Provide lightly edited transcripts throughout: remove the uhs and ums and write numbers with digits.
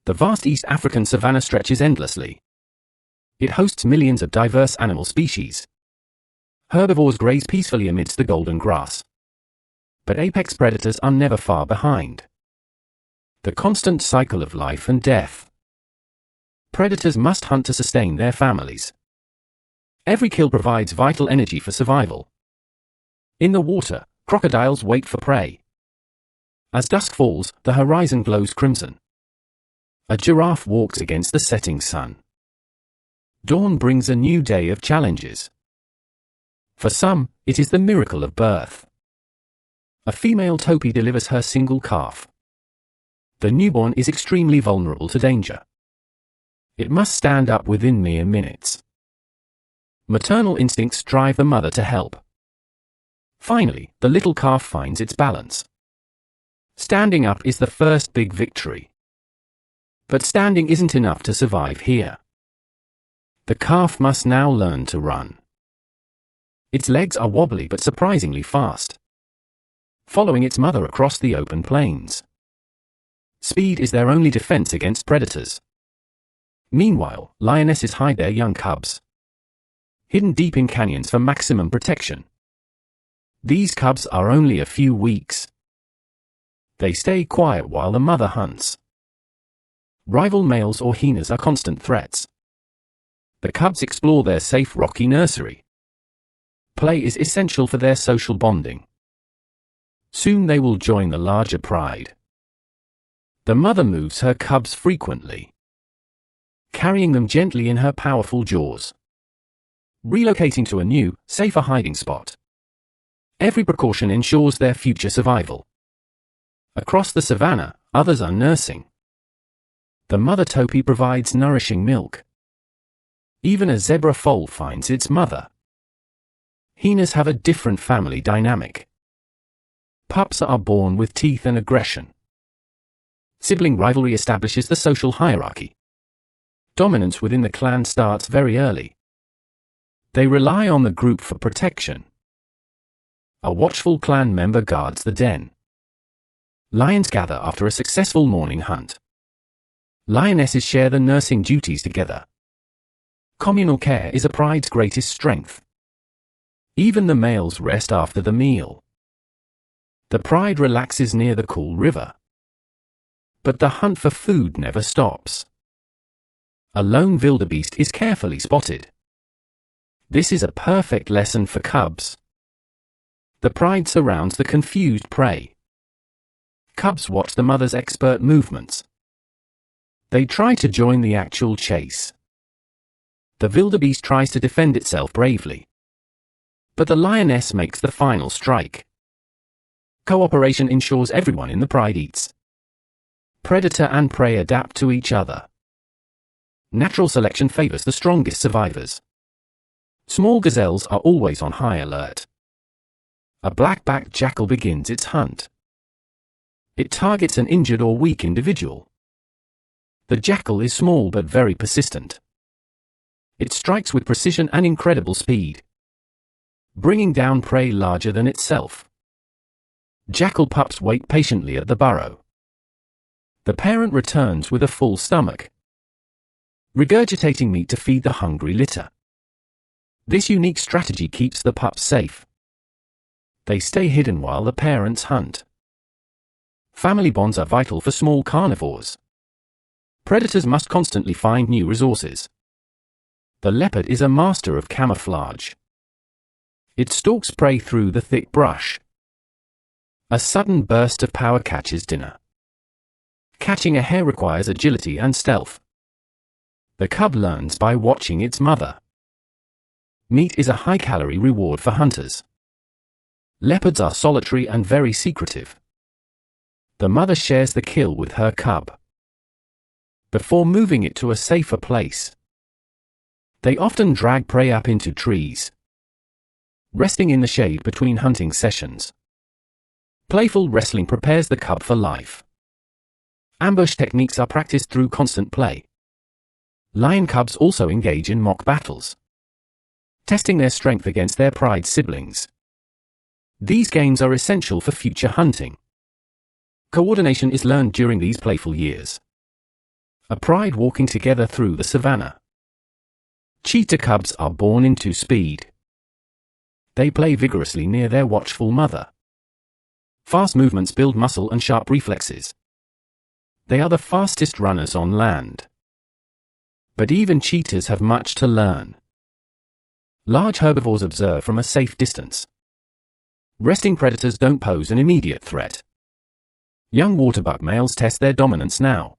The vast East African savanna stretches endlessly. It hosts millions of diverse animal species. Herbivores graze peacefully amidst the golden grass. But apex predators are never far behind. The constant cycle of life and death. Predators must hunt to sustain their families. Every kill provides vital energy for survival. In the water, crocodiles wait for prey. As dusk falls, the horizon glows crimson. A giraffe walks against the setting sun. Dawn brings a new day of challenges. For some, it is the miracle of birth. A female topi delivers her single calf. The newborn is extremely vulnerable to danger. It must stand up within mere minutes. Maternal instincts drive the mother to help. Finally, the little calf finds its balance. Standing up is the first big victory. But standing isn't enough to survive here. The calf must now learn to run. Its legs are wobbly but surprisingly fast, following its mother across the open plains. Speed is their only defense against predators. Meanwhile, lionesses hide their young cubs, hidden deep in canyons for maximum protection. These cubs are only a few weeks. They stay quiet while the mother hunts. Rival males or hyenas are constant threats. The cubs explore their safe rocky nursery. Play is essential for their social bonding. Soon they will join the larger pride. The mother moves her cubs frequently, carrying them gently in her powerful jaws, relocating to a new, safer hiding spot. Every precaution ensures their future survival. Across the savanna, others are nursing. The mother topi provides nourishing milk. Even a zebra foal finds its mother. Hyenas have a different family dynamic. Pups are born with teeth and aggression. Sibling rivalry establishes the social hierarchy. Dominance within the clan starts very early. They rely on the group for protection. A watchful clan member guards the den. Lions gather after a successful morning hunt. Lionesses share the nursing duties together. Communal care is a pride's greatest strength. Even the males rest after the meal. The pride relaxes near the cool river. But the hunt for food never stops. A lone wildebeest is carefully spotted. This is a perfect lesson for cubs. The pride surrounds the confused prey. Cubs watch the mother's expert movements. They try to join the actual chase. The wildebeest tries to defend itself bravely. But the lioness makes the final strike. Cooperation ensures everyone in the pride eats. Predator and prey adapt to each other. Natural selection favors the strongest survivors. Small gazelles are always on high alert. A black-backed jackal begins its hunt. It targets an injured or weak individual. The jackal is small but very persistent. It strikes with precision and incredible speed, bringing down prey larger than itself. Jackal pups wait patiently at the burrow. The parent returns with a full stomach, regurgitating meat to feed the hungry litter. This unique strategy keeps the pups safe. They stay hidden while the parents hunt. Family bonds are vital for small carnivores. Predators must constantly find new resources. The leopard is a master of camouflage. It stalks prey through the thick brush. A sudden burst of power catches dinner. Catching a hare requires agility and stealth. The cub learns by watching its mother. Meat is a high-calorie reward for hunters. Leopards are solitary and very secretive. The mother shares the kill with her cub before moving it to a safer place. They often drag prey up into trees, resting in the shade between hunting sessions. Playful wrestling prepares the cub for life. Ambush techniques are practiced through constant play. Lion cubs also engage in mock battles, testing their strength against their pride siblings. These games are essential for future hunting. Coordination is learned during these playful years. a pride walking together through the savanna. Cheetah cubs are born into speed. They play vigorously near their watchful mother. Fast movements build muscle and sharp reflexes. They are the fastest runners on land. But even cheetahs have much to learn. Large herbivores observe from a safe distance. Resting predators don't pose an immediate threat. Young waterbuck males test their dominance now,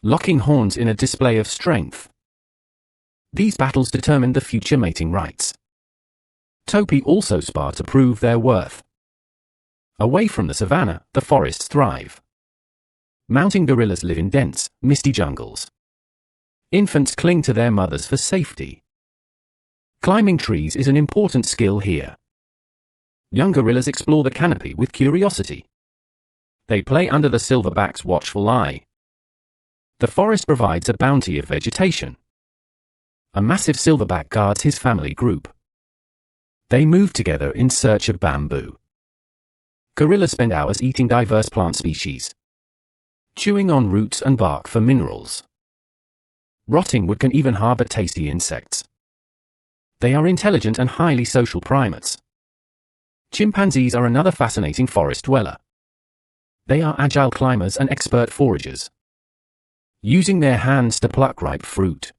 locking horns in a display of strength. These battles determine the future mating rights. Topi also spar to prove their worth. Away from the savanna, the forests thrive. Mountain gorillas live in dense, misty jungles. Infants cling to their mothers for safety. Climbing trees is an important skill here. Young gorillas explore the canopy with curiosity. They play under the silverback's watchful eye. The forest provides a bounty of vegetation. A massive silverback guards his family group. They move together in search of bamboo. Gorillas spend hours eating diverse plant species, chewing on roots and bark for minerals. Rotting wood can even harbor tasty insects. They are intelligent and highly social primates. Chimpanzees are another fascinating forest dweller. They are agile climbers and expert foragers, using their hands to pluck ripe fruit.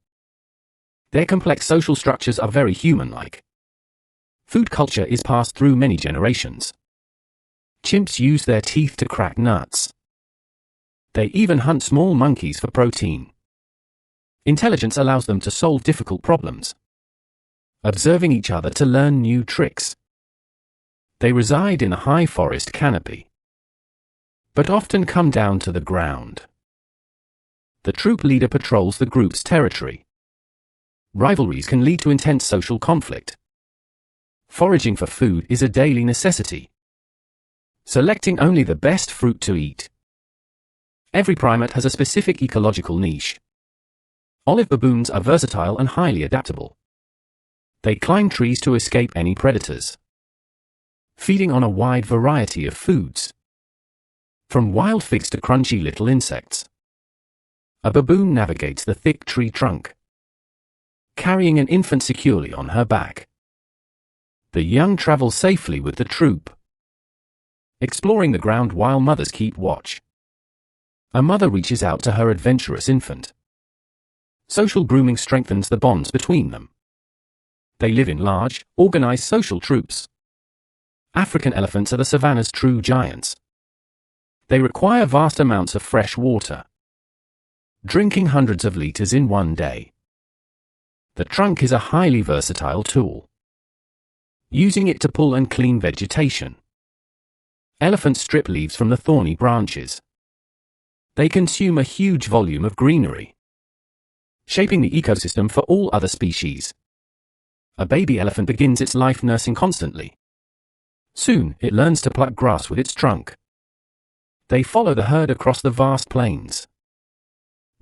Their complex social structures are very human-like. Food culture is passed through many generations. Chimps use their teeth to crack nuts. They even hunt small monkeys for protein. Intelligence allows them to solve difficult problems, observing each other to learn new tricks. They reside in a high forest canopy, but often come down to the ground. The troop leader patrols the group's territory. Rivalries can lead to intense social conflict. Foraging for food is a daily necessity, selecting only the best fruit to eat. Every primate has a specific ecological niche. Olive baboons are versatile and highly adaptable. They climb trees to escape any predators, feeding on a wide variety of foods, from wild figs to crunchy little insects. A baboon navigates the thick tree trunk, carrying an infant securely on her back. The young travel safely with the troop, exploring the ground while mothers keep watch. A mother reaches out to her adventurous infant. Social grooming strengthens the bonds between them. They live in large, organized social troops. African elephants are the savanna's true giants. They require vast amounts of fresh water, drinking hundreds of liters in one day. The trunk is a highly versatile tool, using it to pull and clean vegetation. Elephants strip leaves from the thorny branches. They consume a huge volume of greenery, shaping the ecosystem for all other species. A baby elephant begins its life nursing constantly. Soon, it learns to pluck grass with its trunk. They follow the herd across the vast plains.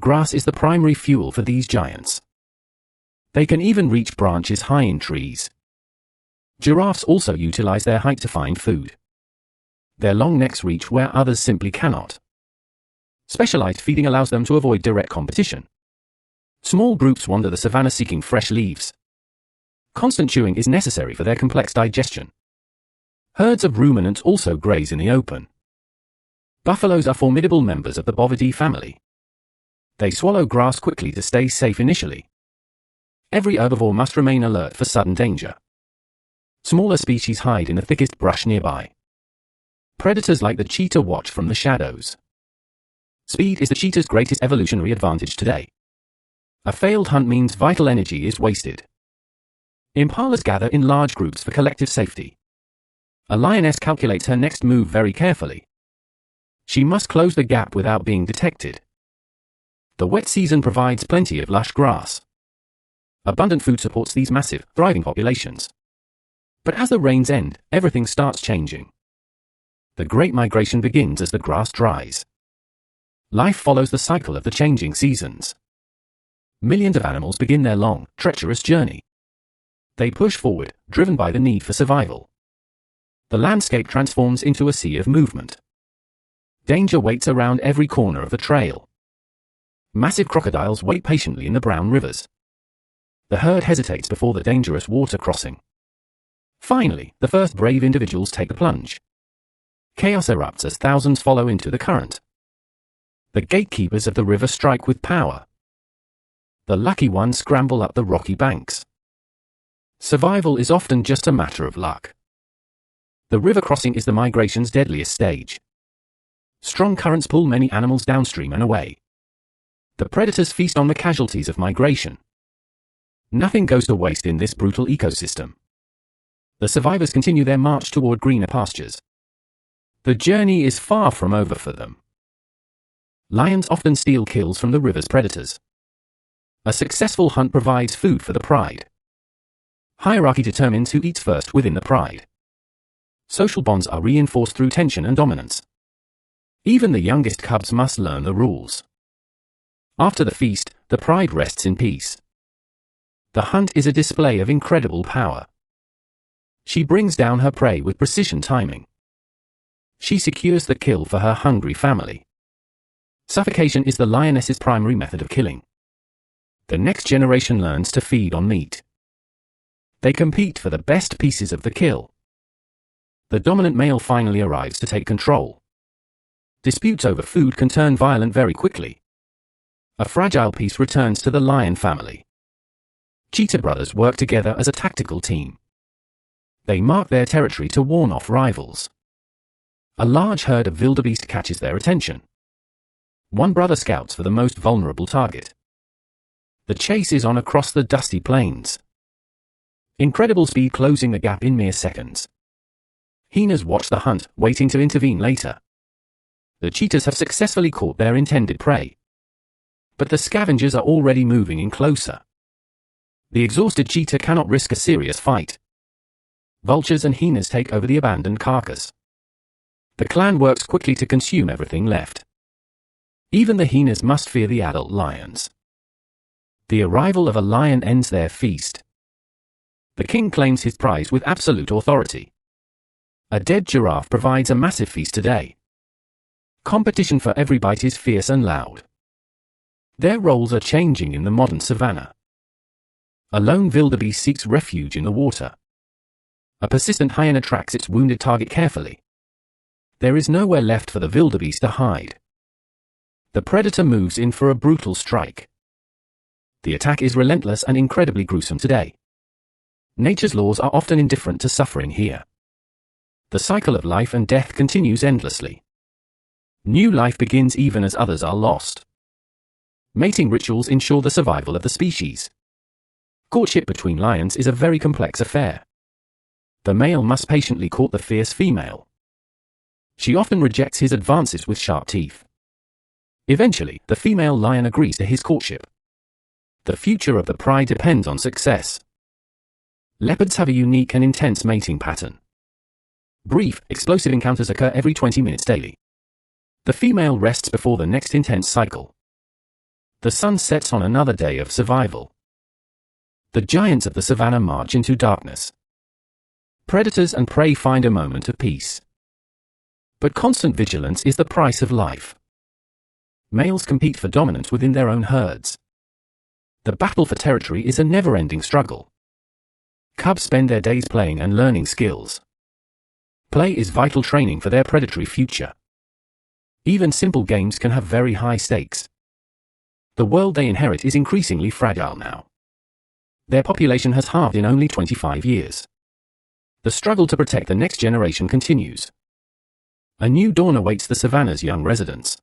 Grass is the primary fuel for these giants. They can even reach branches high in trees. Giraffes also utilize their height to find food. Their long necks reach where others simply cannot. Specialized feeding allows them to avoid direct competition. Small groups wander the savanna seeking fresh leaves. Constant chewing is necessary for their complex digestion. Herds of ruminants also graze in the open. Buffaloes are formidable members of the Bovidae family. They swallow grass quickly to stay safe initially. Every herbivore must remain alert for sudden danger. Smaller species hide in the thickest brush nearby. Predators like the cheetah watch from the shadows. Speed is the cheetah's greatest evolutionary advantage today. A failed hunt means vital energy is wasted. Impalas gather in large groups for collective safety. A lioness calculates her next move very carefully. She must close the gap without being detected. The wet season provides plenty of lush grass. Abundant food supports these massive, thriving populations. But as the rains end, everything starts changing. The Great Migration begins as the grass dries. Life follows the cycle of the changing seasons. Millions of animals begin their long, treacherous journey. They push forward, driven by the need for survival. The landscape transforms into a sea of movement. Danger waits around every corner of the trail. Massive crocodiles wait patiently in the brown rivers. The herd hesitates before the dangerous water crossing. Finally, the first brave individuals take the plunge. Chaos erupts as thousands follow into the current. The gatekeepers of the river strike with power. The lucky ones scramble up the rocky banks. Survival is often just a matter of luck. The river crossing is the migration's deadliest stage. Strong currents pull many animals downstream and away. The predators feast on the casualties of migration. Nothing goes to waste in this brutal ecosystem. The survivors continue their march toward greener pastures. The journey is far from over for them. Lions often steal kills from the river's predators. A successful hunt provides food for the pride. Hierarchy determines who eats first within the pride. Social bonds are reinforced through tension and dominance. Even the youngest cubs must learn the rules. After the feast, the pride rests in peace. The hunt is a display of incredible power. She brings down her prey with precision timing. She secures the kill for her hungry family. Suffocation is the lioness's primary method of killing. The next generation learns to feed on meat. They compete for the best pieces of the kill. The dominant male finally arrives to take control. Disputes over food can turn violent very quickly. A fragile piece returns to the lion family. Cheetah brothers work together as a tactical team. They mark their territory to warn off rivals. A large herd of wildebeest catches their attention. One brother scouts for the most vulnerable target. The chase is on across the dusty plains. Incredible speed closing the gap in mere seconds. Hyenas watch the hunt, waiting to intervene later. The cheetahs have successfully caught their intended prey. But the scavengers are already moving in closer. The exhausted cheetah cannot risk a serious fight. Vultures and hyenas take over the abandoned carcass. The clan works quickly to consume everything left. Even the hyenas must fear the adult lions. The arrival of a lion ends their feast. The king claims his prize with absolute authority. A dead giraffe provides a massive feast today. Competition for every bite is fierce and loud. Their roles are changing in the modern savanna. A lone wildebeest seeks refuge in the water. A persistent hyena tracks its wounded target carefully. There is nowhere left for the wildebeest to hide. The predator moves in for a brutal strike. The attack is relentless and incredibly gruesome today. Nature's laws are often indifferent to suffering here. The cycle of life and death continues endlessly. New life begins even as others are lost. Mating rituals ensure the survival of the species. Courtship between lions is a very complex affair. The male must patiently court the fierce female. She often rejects his advances with sharp teeth. Eventually, the female lion agrees to his courtship. The future of the pride depends on success. Leopards have a unique and intense mating pattern. Brief, explosive encounters occur every 20 minutes daily. The female rests before the next intense cycle. The sun sets on another day of survival. The giants of the savanna march into darkness. Predators and prey find a moment of peace. But constant vigilance is the price of life. Males compete for dominance within their own herds. The battle for territory is a never-ending struggle. Cubs spend their days playing and learning skills. Play is vital training for their predatory future. Even simple games can have very high stakes. The world they inherit is increasingly fragile now. Their population has halved in only 25 years. The struggle to protect the next generation continues. A new dawn awaits the savanna's young residents.